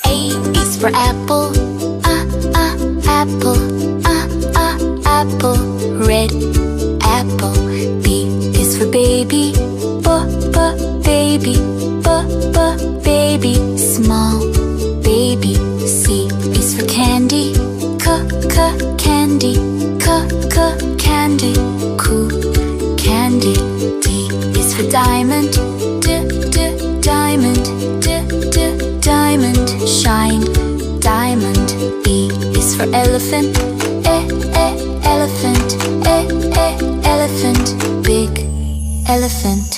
A is for apple, apple, apple. Red apple. B is for baby, baby, baby. Small baby. C is for candy, candy, candy. Cool candy. D is for diamond, diamond, diamond. Shine diamond. E is for elephant, elephant, elephant. Big elephant.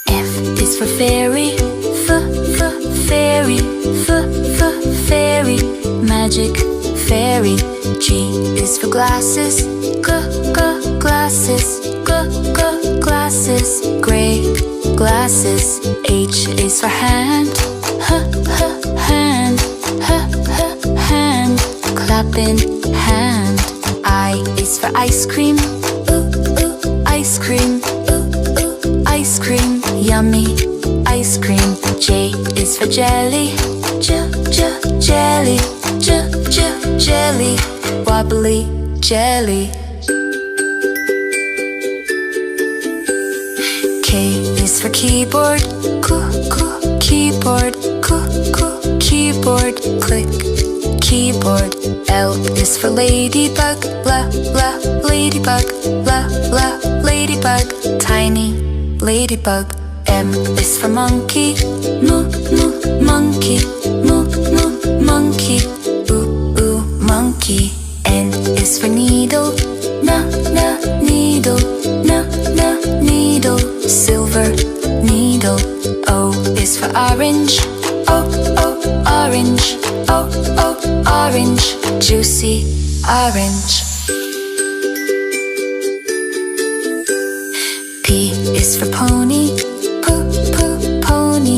F is for fairy, fairy, fairy. Magic fairy. G is for glasses, glasses, glasses. Gray glasses. H is for hand, hand, hand. Clapping hand. I is for ice cream, ice cream, ice cream. Yummy ice cream. J is for jelly, jelly, jelly. Wobbly jelly. K is for keyboard, keyboard, keyboard. Click keyboard. L is for ladybug, ladybug, ladybug. Tiny ladybug. M is for monkey, monkey, monkey. Monkey. N is for needle, needle, needle. Silver needle. O is for orange, orange, orange. Juicy orange. P is for pony, pony,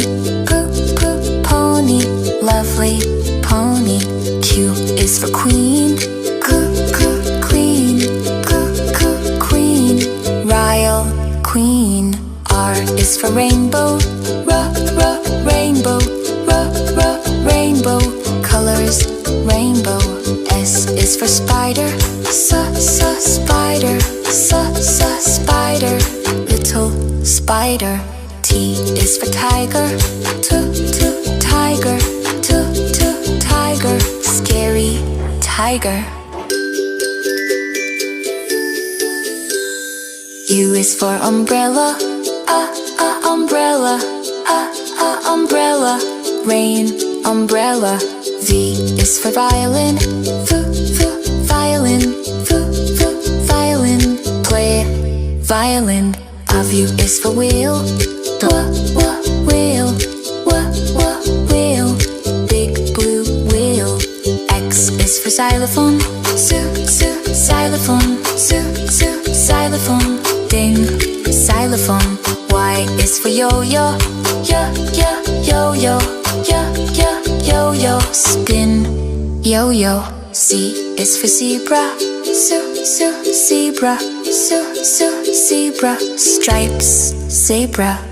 pony. Lovely pony. Q is for queen, queen, queen. Royal queen. R is for rainbow, rainbow, rainbow. Colors rainbow. S is for spider, spider, spider. Little spider. T is for tiger, tiger, tiger. Scary tiger. U is for umbrella, umbrella, umbrella. Rain umbrella. V is for violin, violin, violin. Play violin. W is for wheel, wheel, wheel. Big blue wheel. X is for xylophone, xylophone, xylophone. Ding xylophone. Y is for yo-yo, yo-yo, yo-yo. Spin yo-yo. Z is for zebra, zebra, zebra. Stripes zebra.